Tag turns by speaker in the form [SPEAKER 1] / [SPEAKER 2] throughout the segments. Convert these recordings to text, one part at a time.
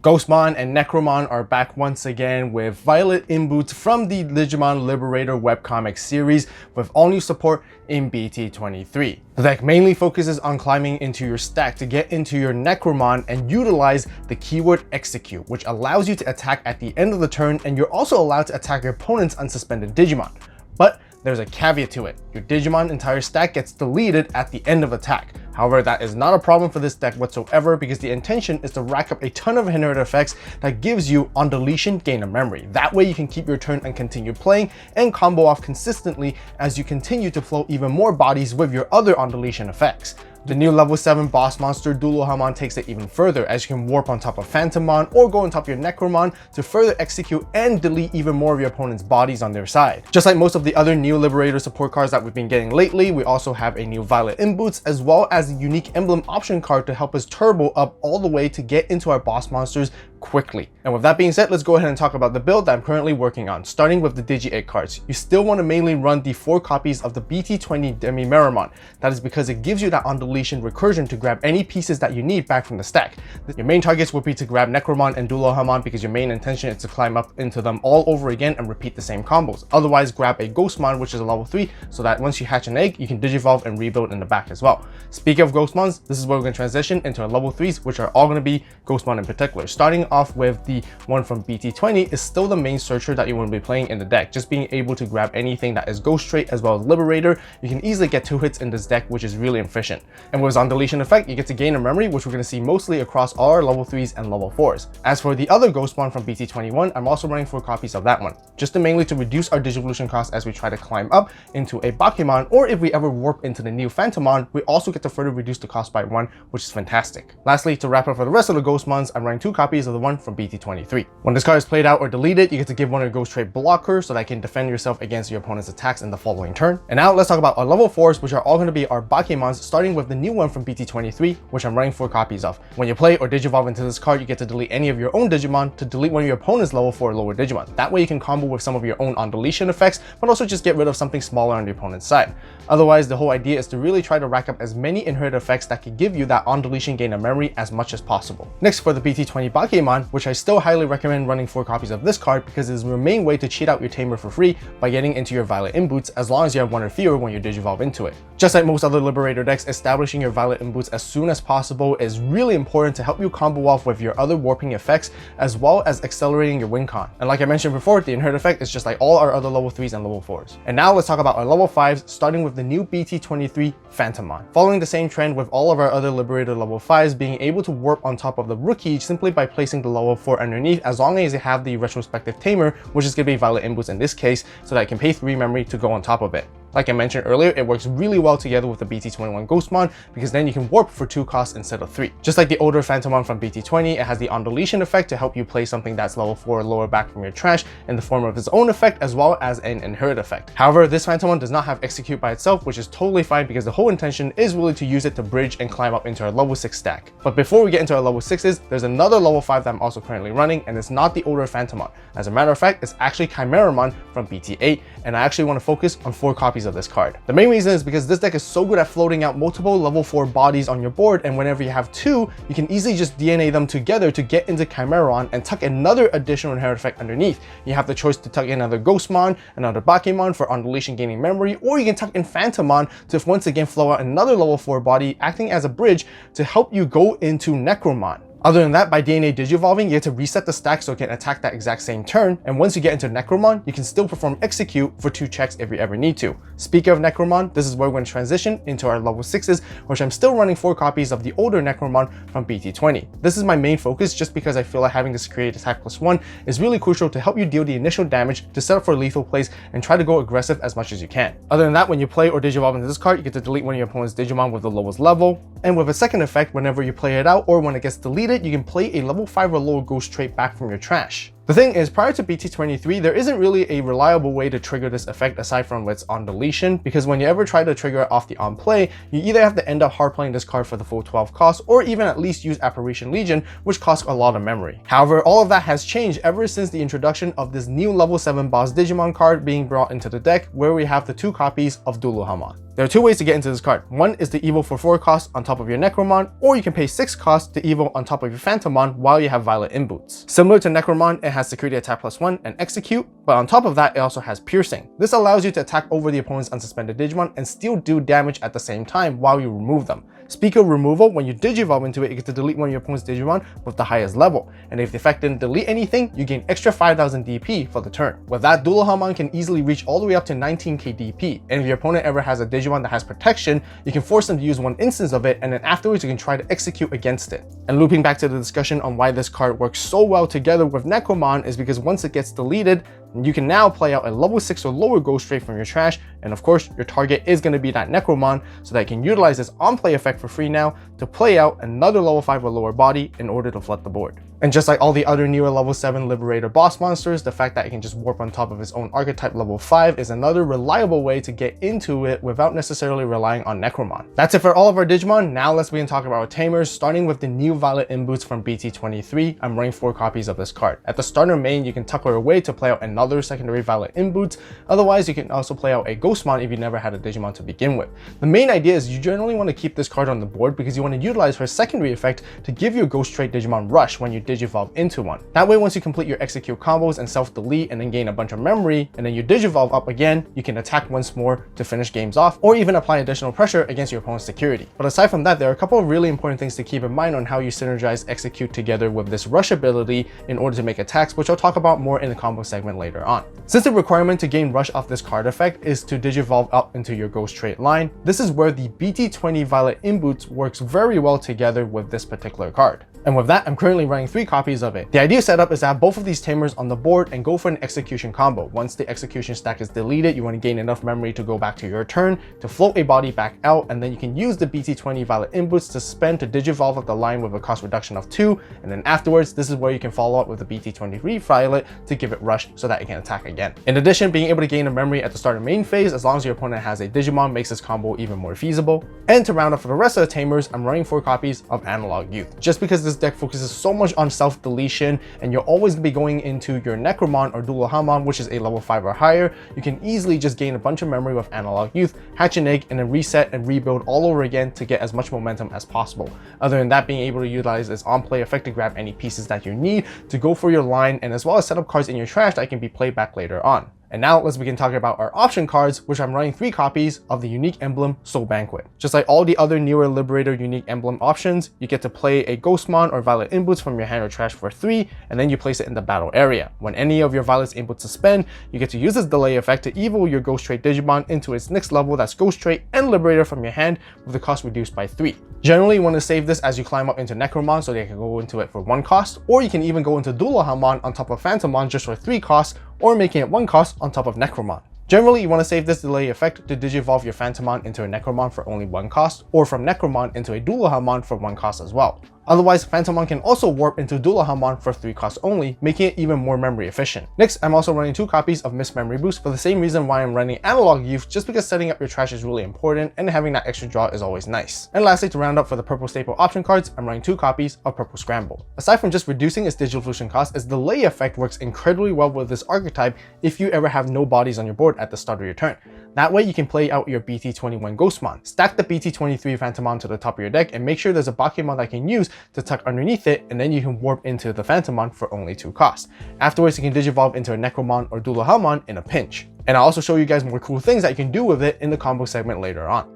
[SPEAKER 1] Ghostmon and Necromon are back once again with Violet inboots from the Digimon Liberator webcomic series with all new support in BT23. The deck mainly focuses on climbing into your stack to get into your Necromon and utilize the keyword execute, which allows you to attack at the end of the turn, and you're also allowed to attack your opponent's unsuspended Digimon. But there's a caveat to it. Your Digimon entire stack gets deleted at the end of attack. However, that is not a problem for this deck whatsoever because the intention is to rack up a ton of inherent effects that gives you on deletion gain of memory. That way you can keep your turn and continue playing and combo off consistently as you continue to flow even more bodies with your other on deletion effects. The new level 7 boss monster Dullahamon takes it even further as you can warp on top of Phantomon or go on top of your Necromon to further execute and delete even more of your opponent's bodies on their side. Just like most of the other new Liberator support cards that we've been getting lately, we also have a new Violet inboots as well as a unique emblem option card to help us turbo up all the way to get into our boss monsters quickly. And with that being said, let's go ahead and talk about the build that I'm currently working on, starting with the Digi-8 cards. You still want to mainly run the 4 copies of the BT20 Demi-Meramon. That is because it gives you that on deletion recursion to grab any pieces that you need back from the stack. Your main targets would be to grab Necromon and Dullahamon because your main intention is to climb up into them all over again and repeat the same combos. Otherwise, grab a Ghostmon, which is a level 3, so that once you hatch an egg, you can Digivolve and rebuild in the back as well. Speaking of Ghostmons, this is where we're going to transition into our level 3s, which are all going to be Ghostmon in particular. Starting off with the one from BT20 is still the main searcher that you want to be playing in the deck. Just being able to grab anything that is Ghost Trait as well as Liberator, you can easily get 2 hits in this deck, which is really efficient. And with his on deletion effect, you get to gain a memory, which we're going to see mostly across all our level 3s and level 4s. As for the other Ghostmon from BT21, I'm also running 4 copies of that one, just mainly to reduce our Digivolution cost as we try to climb up into a Bakemon, or if we ever warp into the new Phantomon, we also get to further reduce the cost by 1, which is fantastic. Lastly, to wrap up for the rest of the Ghostmons, I'm running 2 copies of the one from BT23. When this card is played out or deleted, you get to give one of your Ghost Trait blocker so that you can defend yourself against your opponent's attacks in the following turn. And now let's talk about our level 4s, which are all going to be our Bakemons, starting with the new one from BT23, which I'm running 4 copies of. When you play or Digivolve into this card, you get to delete any of your own Digimon to delete one of your opponent's level 4 or lower Digimon. That way you can combo with some of your own on deletion effects, but also just get rid of something smaller on your opponent's side. Otherwise, the whole idea is to really try to rack up as many inherent effects that can give you that on deletion gain of memory as much as possible. Next, for the BT20 Bakemon, which I still highly recommend running 4 copies of this card because it is your main way to cheat out your Tamer for free by getting into your Violet inboots as long as you have 1 or fewer when you Digivolve into it. Just like most other Liberator decks, establishing your Violet inboots as soon as possible is really important to help you combo off with your other warping effects as well as accelerating your win con. And like I mentioned before, the inherent effect is just like all our other level 3s and level 4s. And now let's talk about our level 5s, starting with the new BT23 Phantomon. Following the same trend with all of our other Liberator level 5s, being able to warp on top of the rookie simply by placing the level 4 underneath as long as you have the retrospective Tamer, which is going to be Violet inboots in this case, so that I can pay 3 memory to go on top of it. Like I mentioned earlier, it works really well together with the BT21 Ghostmon because then you can warp for 2 costs instead of 3. Just like the older Phantomon from BT20, it has the on deletion effect to help you play something that's level 4 or lower back from your trash in the form of its own effect as well as an inherit effect. However, this Phantomon does not have execute by itself, which is totally fine because the whole intention is really to use it to bridge and climb up into our level 6 stack. But before we get into our level 6s, there's another level 5 that I'm also currently running, and it's not the older Phantomon. As a matter of fact, it's actually Chimeramon from BT8, and I actually want to focus on 4 copies of this card. The main reason is because this deck is so good at floating out multiple level 4 bodies on your board, and whenever you have 2, you can easily just DNA them together to get into Chimeramon and tuck another additional inherent effect underneath. You have the choice to tuck in another Ghostmon, another Bakemon for on deletion gaining memory, or you can tuck in Phantomon to once again flow out another level 4 body, acting as a bridge to help you go into Necromon. Other than that, by DNA Digivolving, you get to reset the stack so it can attack that exact same turn, and once you get into Necromon, you can still perform execute for 2 checks if you ever need to. Speaking of Necromon, this is where we're going to transition into our level 6s, which I'm still running 4 copies of the older Necromon from BT20. This is my main focus just because I feel like having this create attack +1 is really crucial to help you deal the initial damage to set up for lethal plays and try to go aggressive as much as you can. Other than that, when you play or Digivolve into this card, you get to delete one of your opponent's Digimon with the lowest level, and with a second effect, whenever you play it out or when it gets deleted, you can play a level 5 or lower Ghost Trait back from your trash. The thing is, prior to BT23, there isn't really a reliable way to trigger this effect aside from what's on deletion, because when you ever try to trigger it off the on play, you either have to end up hard playing this card for the full 12 cost, or even at least use Apparition Legion, which costs a lot of memory. However, all of that has changed ever since the introduction of this new level 7 boss Digimon card being brought into the deck, where we have the 2 copies of Dullahamon. There are 2 ways to get into this card. One is to evo for 4 costs on top of your Necromon, or you can pay 6 costs to evo on top of your Phantomon while you have Violet Inboots. Similar to Necromon, it has Security Attack +1 and Execute, but on top of that, it also has Piercing. This allows you to attack over the opponent's unsuspended Digimon and still do damage at the same time while you remove them. Speak of removal, when you Digivolve into it, you get to delete one of your opponent's Digimon with the highest level, and if the effect didn't delete anything, you gain extra 5000 DP for the turn. With that, Dullahamon can easily reach all the way up to 19k DP, and if your opponent ever has a Digimon that has protection, you can force them to use one instance of it, and then afterwards you can try to execute against it. And looping back to the discussion on why this card works so well together with Necromon is because once it gets deleted, you can now play out a level 6 or lower Ghost Ray from your trash, and of course your target is going to be that Necromon, so that you can utilize this on-play effect for free now to play out another level 5 or lower body in order to flood the board. And just like all the other newer level 7 Liberator boss monsters, the fact that it can just warp on top of its own archetype level 5 is another reliable way to get into it without necessarily relying on Necromon. That's it for all of our Digimon. Now let's begin talking about our Tamers, starting with the new Violet Inboots from BT23. I'm running 4 copies of this card. At the starter main, you can tuck her away to play out another secondary Violet Inboots. Otherwise, you can also play out a Ghostmon if you never had a Digimon to begin with. The main idea is you generally want to keep this card on the board because you want to utilize her secondary effect to give you a Ghost Trait Digimon Rush when you Digivolve into one. That way, once you complete your execute combos and self-delete and then gain a bunch of memory, and then you Digivolve up again, you can attack once more to finish games off, or even apply additional pressure against your opponent's security. But aside from that, there are a couple of really important things to keep in mind on how you synergize execute together with this rush ability in order to make attacks, which I'll talk about more in the combo segment later on. Since the requirement to gain rush off this card effect is to Digivolve up into your Ghost Trait line, this is where the BT20 Violet Inboots works very well together with this particular card. And with that, I'm currently running 3 copies of it. The idea setup is to have both of these Tamers on the board and go for an execution combo. Once the execution stack is deleted, you want to gain enough memory to go back to your turn to float a body back out, and then you can use the BT20 Violet Inboots to spend to Digivolve up the line with a cost reduction of 2, and then afterwards, this is where you can follow up with the BT23 Violet to give it rush so that it can attack again. In addition, being able to gain a memory at the start of main phase, as long as your opponent has a Digimon, makes this combo even more feasible. And to round up for the rest of the Tamers, I'm running 4 copies of Analog Youth. Just because this deck focuses so much on self-deletion and you're always going to be going into your Necromon or Dullahamon, which is a level 5 or higher, you can easily just gain a bunch of memory with Analog Youth, hatch an egg, and then reset and rebuild all over again to get as much momentum as possible. Other than that, being able to utilize this on-play effect to grab any pieces that you need to go for your line, and as well as set up cards in your trash that can be played back later on. And now let's begin talking about our option cards, which I'm running 3 copies of the unique emblem Soul Banquet. Just like all the other newer Liberator unique emblem options, you get to play a Ghostmon or Violet Inboots from your hand or trash for 3, and then you place it in the battle area. When any of your Violet's inputs suspend, you get to use this delay effect to evo your Ghost Trait Digimon into its next level, that's Ghost Trait and Liberator from your hand, with the cost reduced by 3. Generally, you want to save this as you climb up into Necromon so they can go into it for 1 cost, or you can even go into Dullahamon on top of Phantomon just for 3 costs, or making it 1 cost on top of Necromon. Generally, you want to save this delay effect to Digivolve your Phantomon into a Necromon for only 1 cost, or from Necromon into a Dullahamon for 1 cost as well. Otherwise, Phantomon can also warp into Dullahamon for 3 costs only, making it even more memory efficient. Next, I'm also running 2 copies of Mist Memory Boost for the same reason why I'm running Analog Youth, just because setting up your trash is really important and having that extra draw is always nice. And lastly, to round up for the purple staple option cards, I'm running 2 copies of Purple Scramble. Aside from just reducing its digital evolution cost, its delay effect works incredibly well with this archetype if you ever have no bodies on your board at the start of your turn. That way you can play out your BT21 Ghostmon. Stack the BT23 Phantomon to the top of your deck and make sure there's a Bakemon that I can use to tuck underneath it, and then you can warp into the Phantomon for only 2 costs. Afterwards, you can Digivolve into a Necromon or Dullahamon in a pinch. And I'll also show you guys more cool things that you can do with it in the combo segment later on.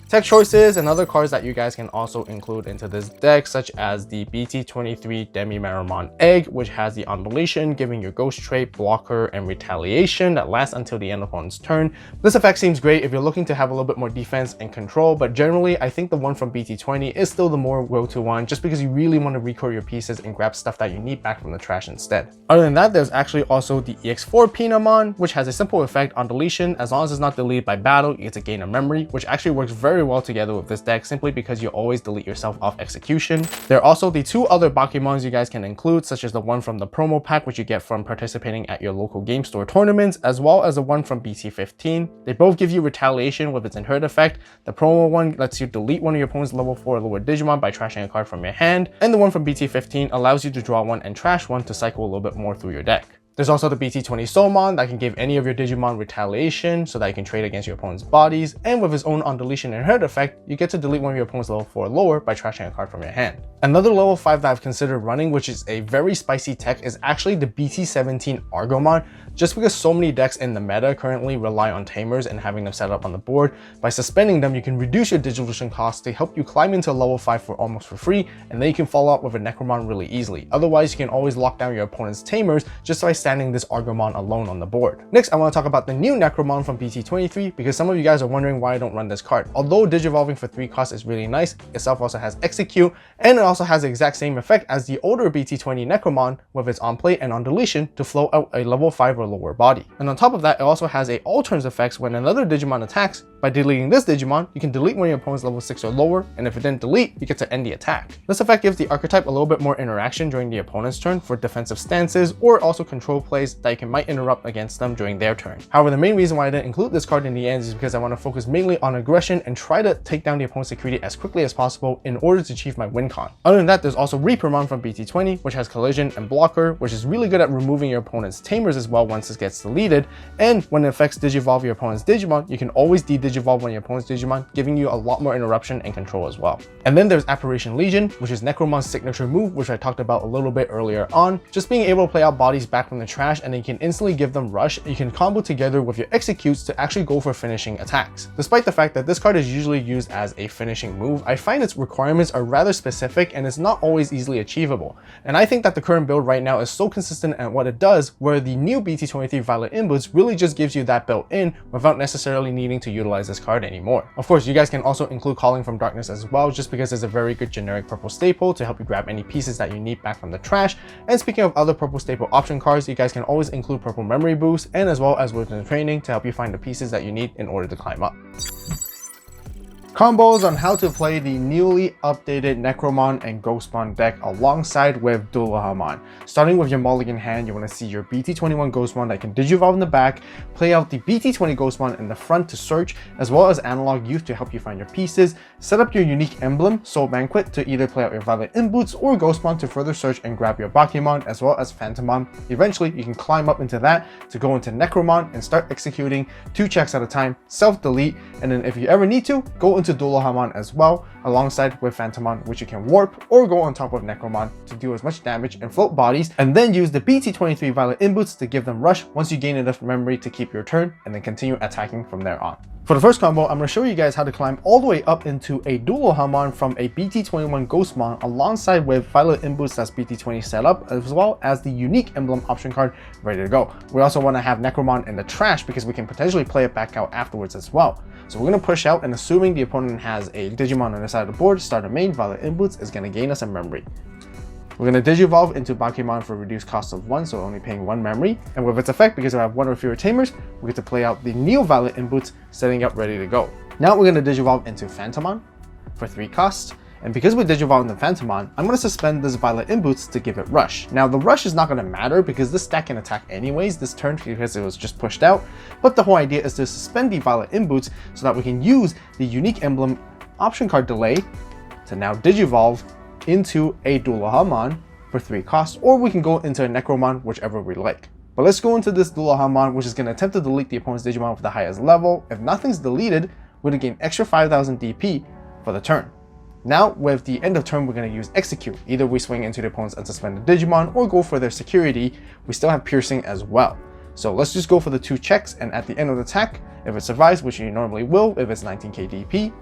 [SPEAKER 1] Tech choices and other cards that you guys can also include into this deck, such as the BT23 Demi-Meramon Egg, which has the Undulation, giving your Ghost Trait, Blocker, and Retaliation that lasts until the end of one's turn. This effect seems great if you're looking to have a little bit more defense and control, but generally I think the one from BT20 is still the more go-to one, just because you really want to recore your pieces and grab stuff that you need back from the trash instead. Other than that, there's actually also the EX4 Pinamon, which has a simple effect on deletion. As long as it's not deleted by battle, you get to gain a memory, which actually works very very well together with this deck simply because you always delete yourself off execution. There are also the two other Bakemons you guys can include, such as the one from the promo pack, which you get from participating at your local game store tournaments, as well as the one from BT15. They both give you retaliation with its inherit effect. The promo one lets you delete one of your opponent's level 4 or lower Digimon by trashing a card from your hand, and the one from BT15 allows you to draw one and trash one to cycle a little bit more through your deck. There's also the BT20 Soulmon that can give any of your Digimon retaliation so that you can trade against your opponent's bodies, and with his own on deletion and inherit effect, you get to delete one of your opponent's level 4 or lower by trashing a card from your hand. Another level 5 that I've considered running, which is a very spicy tech, is actually the BT17 Archetype, just because so many decks in the meta currently rely on Tamers and having them set up on the board. By suspending them, you can reduce your deletion cost to help you climb into level 5 for almost for free, and then you can follow up with a Necromon really easily. Otherwise, you can always lock down your opponent's Tamers just by standing this Archetype alone on the board. Next, I want to talk about the new Necromon from BT23 because some of you guys are wondering why I don't run this card. Although Digivolving for 3 costs is really nice, itself also has Execute, and it also has the exact same effect as the older BT20 Necromon with its on play and on deletion to flow out a level 5 or lower body. And on top of that, it also has a all turns effects when another Digimon attacks. By deleting this Digimon, you can delete one of your opponent's level 6 or lower, and if it didn't delete, you get to end the attack. This effect gives the archetype a little bit more interaction during the opponent's turn for defensive stances or also control plays that you might interrupt against them during their turn. However, the main reason why I didn't include this card in the end is because I want to focus mainly on aggression and try to take down the opponent's security as quickly as possible in order to achieve my win con. Other than that, there's also Reapermon from BT20, which has collision and blocker, which is really good at removing your opponent's Tamers as well once it gets deleted, and when it affects Digivolve your opponent's Digimon, you can always de-Digivolve one of your opponent's Digimon, giving you a lot more interruption and control as well. And then there's Apparition Legion, which is Necromon's signature move, which I talked about a little bit earlier on. Just being able to play out bodies back from the trash and then you can instantly give them rush. You can combo together with your executes to actually go for finishing attacks. Despite the fact that this card is usually used as a finishing move, I find its requirements are rather specific and it's not always easily achievable. And I think that the current build right now is so consistent at what it does, where the new BT23 Violet Inboots really just gives you that built in without necessarily needing to utilize this card anymore. Of course, you guys can also include Calling from Darkness as well, just because it's a very good generic purple staple to help you grab any pieces that you need back from the trash. And speaking of other purple staple option cards, you guys can always include Purple Memory Boost and as well as Wisdom Training to help you find the pieces that you need in order to climb up. Combos on how to play the newly updated Necromon and Ghostmon deck alongside with Dullahamon. Starting with your mulligan hand, you want to see your BT21 Ghostmon that can Digivolve in the back, play out the BT20 Ghostmon in the front to search, as well as Analog Youth to help you find your pieces. Set up your unique emblem, Soul Banquet, to either play out your Violet Inboots or Ghostmon to further search and grab your Bakemon as well as Phantomon. Eventually, you can climb up into that to go into Necromon and start executing 2 checks at a time, self-delete, and then if you ever need to, go into Dullahamon as well, alongside with Phantomon, which you can warp or go on top of Necromon to do as much damage and float bodies, and then use the BT23 Violet Inboots to give them rush once you gain enough memory to keep your turn, and then continue attacking from there on. For the first combo, I'm going to show you guys how to climb all the way up into a Dullahamon from a BT21 Ghostmon alongside with Violet Inboots that's BT20 set up, as well as the unique emblem option card ready to go. We also want to have Necromon in the trash because we can potentially play it back out afterwards as well. So we're going to push out, and assuming the opponent has a Digimon on the side of the board, start a main, Violet Inboots is going to gain us a memory. We're going to Digivolve into Bakemon for a reduced cost of 1, so only paying 1 memory. And with its effect, because I have 1 or fewer Tamers, we get to play out the new Violet Inboots, setting up ready to go. Now we're going to Digivolve into Phantomon for 3 costs. And because we Digivolve into Phantomon, I'm going to suspend this Violet Inboots to give it rush. Now the rush is not going to matter because this stack can attack anyways this turn because it was just pushed out. But the whole idea is to suspend the Violet Inboots so that we can use the unique emblem option card delay to now Digivolve into a Dullahamon for 3 costs, or we can go into a Necromon, whichever we like. But let's go into this Dullahamon, which is going to attempt to delete the opponent's Digimon with the highest level. If nothing's deleted, we're going to gain extra 5000 DP for the turn. Now, with the end of turn, we're going to use Execute. Either we swing into the opponent's unsuspended Digimon or go for their security. We still have Piercing as well. So let's just go for the 2 checks, and at the end of the attack, if it survives, which you normally will if it's 19k DP,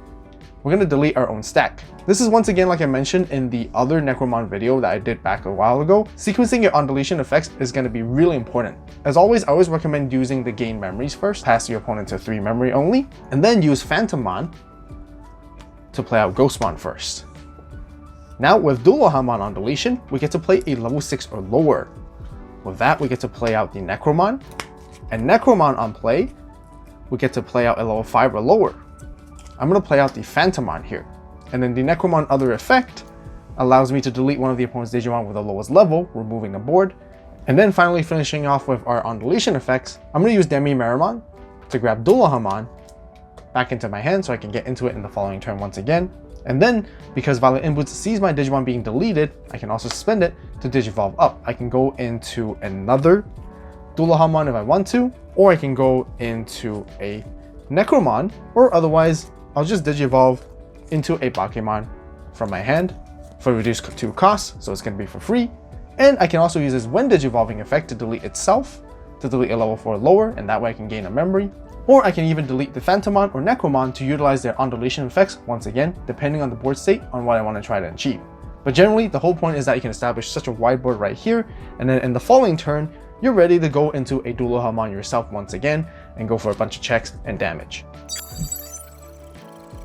[SPEAKER 1] we're going to delete our own stack. This is once again, like I mentioned in the other Necromon video that I did back a while ago, sequencing your on deletion effects is going to be really important. As always, I always recommend using the gain memories first, pass your opponent to 3 memory only, and then use Phantomon to play out Ghostmon first. Now with Dullahamon on deletion, we get to play a level 6 or lower. With that, we get to play out the Necromon, and Necromon on play, we get to play out a level 5 or lower. I'm going to play out the Phantomon here. And then the Necromon other effect allows me to delete one of the opponent's Digimon with the lowest level, removing the board. And then finally finishing off with our on deletion effects, I'm going to use Necromon to grab Dullahamon back into my hand so I can get into it in the following turn once again. And then, because Violet Inboots sees my Digimon being deleted, I can also suspend it to Digivolve up. I can go into another Dullahamon if I want to, or I can go into a Necromon, or otherwise, I'll just Digivolve into a Bakemon from my hand for reduced 2 costs, so it's going to be for free. And I can also use this when Digivolving effect to delete itself, to delete a level 4 lower, and that way I can gain a memory. Or I can even delete the Phantomon or Necromon to utilize their on deletion effects once again, depending on the board state on what I want to try to achieve. But generally, the whole point is that you can establish such a wide board right here, and then in the following turn, you're ready to go into a Dullahamon yourself once again and go for a bunch of checks and damage.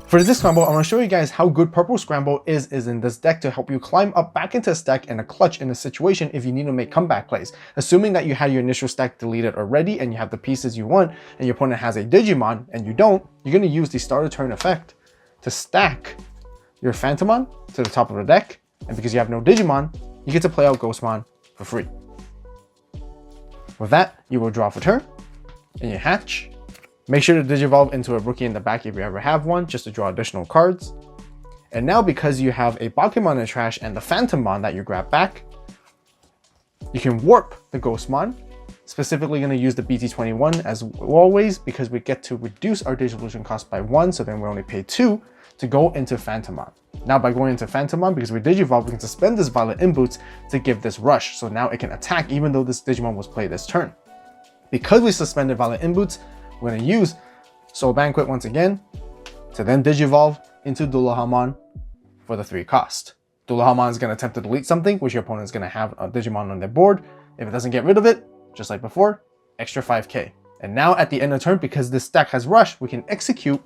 [SPEAKER 1] For this combo, I want to show you guys how good Purple Scramble is in this deck to help you climb up back into a stack and a clutch in a situation if you need to make comeback plays. Assuming that you had your initial stack deleted already and you have the pieces you want and your opponent has a Digimon and you don't, you're going to use the start of turn effect to stack your Phantomon to the top of the deck, and because you have no Digimon, you get to play out Ghostmon for free. With that, you will draw for turn and you hatch. Make sure to Digivolve into a rookie in the back if you ever have one, just to draw additional cards. And now because you have a Bakemon in the trash and the Phantomon that you grab back, you can warp the Ghostmon. Specifically going to use the BT21 as always, because we get to reduce our Digievolution cost by 1, so then we only pay 2 to go into Phantomon. Now by going into Phantomon, because we Digivolve, we can suspend this Violet Inboots to give this rush, so now it can attack even though this Digimon was played this turn. Because we suspended Violet Inboots, we're going to use Soul Banquet once again to then Digivolve into Dullahamon for the 3 cost. Dullahamon is going to attempt to delete something, which your opponent is going to have a Digimon on their board. If it doesn't get rid of it, just like before, extra 5k. And now at the end of turn, because this stack has rush, we can execute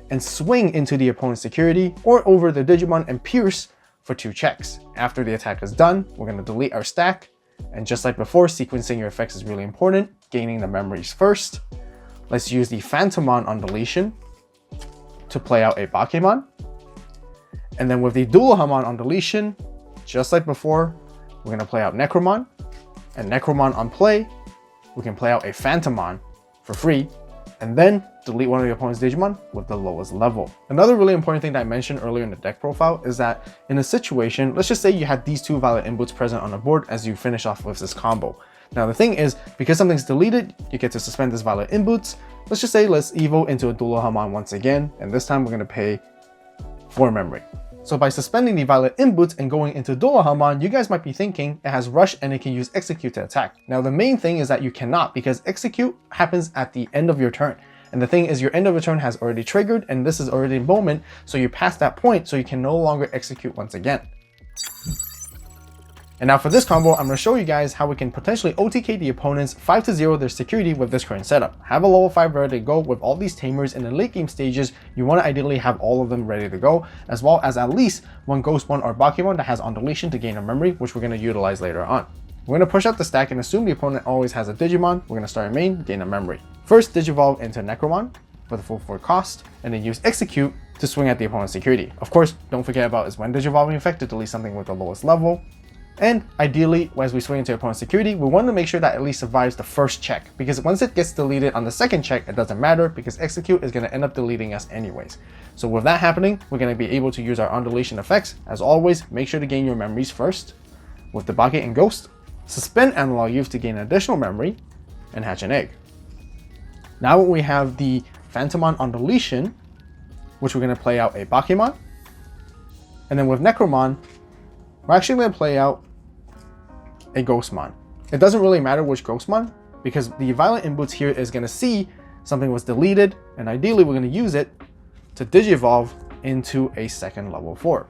[SPEAKER 1] and swing into the opponent's security or over the Digimon and pierce for 2 checks. After the attack is done, we're going to delete our stack. And just like before, sequencing your effects is really important, gaining the memories first. Let's use the Phantomon on deletion to play out a Bakemon. And then with the Dullahamon on deletion, just like before, we're going to play out Necromon. And Necromon on play, we can play out a Phantomon for free, and then delete one of the opponent's Digimon with the lowest level. Another really important thing that I mentioned earlier in the deck profile is that in a situation, let's just say you had these 2 Violet Inboots present on the board as you finish off with this combo. Now the thing is, because something's deleted, you get to suspend this Violet Inboots. Let's just say let's evo into a Dullahamon once again, and this time we're going to pay 4 memory. So by suspending the Violet Inboots and going into Dullahamon, you guys might be thinking it has rush and it can use execute to attack. Now the main thing is that you cannot, because execute happens at the end of your turn. And the thing is, your end of a turn has already triggered and this is already a moment, so you're past that point, so you can no longer execute once again. And now for this combo, I'm going to show you guys how we can potentially OTK the opponents 5-0 their security with this current setup. Have a level 5 ready to go with all these Tamers in the late game stages. You want to ideally have all of them ready to go, as well as at least one Ghostmon or Bakemon that has on deletion to gain a memory, which we're going to utilize later on. We're going to push out the stack and assume the opponent always has a Digimon. We're going to start a main, gain a memory. First, Digivolve into Necromon for the full 4 cost, and then use execute to swing at the opponent's security. Of course, don't forget about is when Digivolving effect to delete something with the lowest level. And ideally, as we swing into opponent's security, we want to make sure that at least survives the first check, because once it gets deleted on the second check, it doesn't matter because execute is going to end up deleting us anyways. So with that happening, we're going to be able to use our on deletion effects. As always, make sure to gain your memories first with the Bucket and Ghost. Suspend Analog Youth to gain additional memory and hatch an egg. Now we have the Phantomon on deletion, which we're going to play out a Bakemon. And then with Necromon, we're actually going to play out a Ghostmon. It doesn't really matter which Ghostmon, because the Violet Inboots here is going to see something was deleted, and ideally we're going to use it to Digivolve into a second level 4.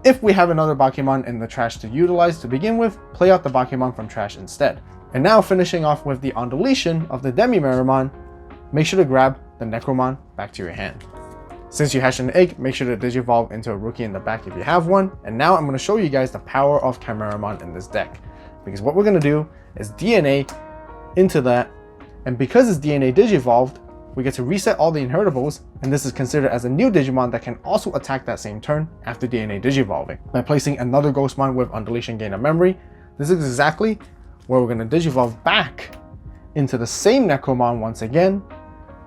[SPEAKER 1] If we have another Bakemon in the trash to utilize to begin with, play out the Bakemon from trash instead. And now finishing off with the on deletion of the Necromon, make sure to grab the Necromon back to your hand. Since you hatched an egg, make sure to Digivolve into a rookie in the back if you have one. And now I'm going to show you guys the power of Chimeramon in this deck. Because what we're going to do is DNA into that. And because it's DNA Digivolved, we get to reset all the inheritables, and this is considered as a new Digimon that can also attack that same turn after DNA Digivolving. By placing another Ghostmon with Undeletion Gain of Memory, this is exactly where we're going to Digivolve back into the same Necromon once again,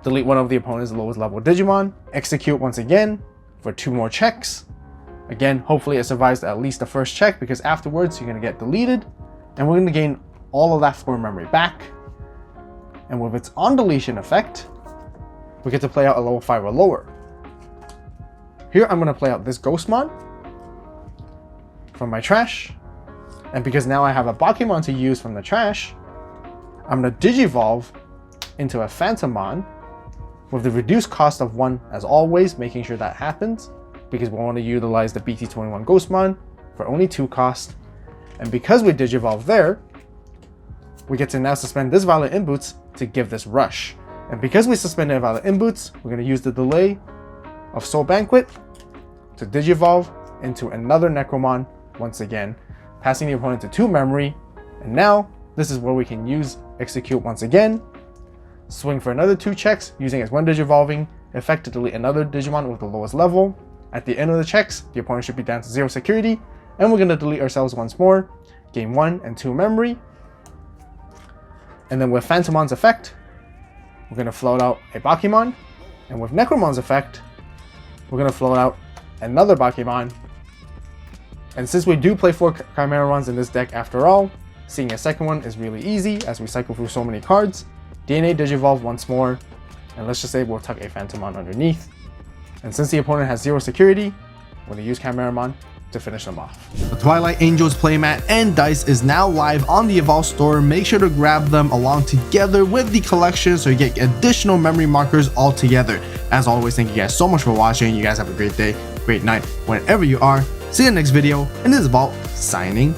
[SPEAKER 1] delete one of the opponent's lowest level Digimon, execute once again for 2 more checks. Again, hopefully it survives at least the first check, because afterwards you're going to get deleted, and we're going to gain all of that floor memory back. And with its on deletion effect, we get to play out a level 5 or lower. Here I'm going to play out this Ghostmon from my trash, and because now I have a Bakemon to use from the trash, I'm going to Digivolve into a Phantomon with the reduced cost of 1 as always, making sure that happens, because we want to utilize the BT21 Ghostmon for only 2 cost. And because we Digivolve there, we get to now suspend this Violet Inboots to give this rush. And because we suspended Violet Inboots, we're going to use the delay of Soul Banquet to Digivolve into another Necromon once again, passing the opponent to 2 memory. And now this is where we can use execute once again, swing for another 2 checks using its 1 Digivolving effect to delete another Digimon with the lowest level. At the end of the checks, the opponent should be down to 0 security, and we're going to delete ourselves once more, gain 1 and 2 memory. And then with Phantomon's effect, we're going to float out a Bakemon, and with Necromon's effect, we're going to float out another Bakemon. And since we do play 4 Chimerons in this deck after all, seeing a second one is really easy as we cycle through so many cards. DNA Digivolve once more, and let's just say we'll tuck a Phantomon underneath. And since the opponent has 0 security, we're going to use Chimeramon to finish them off. The Twilight Angels playmat and dice is now live on the AVAULT store. Make sure to grab them along together with the collection so you get additional memory markers all together. As always, thank you guys so much for watching. You guys have a great day, great night, wherever you are. See you in the next video, and this is AVAULT signing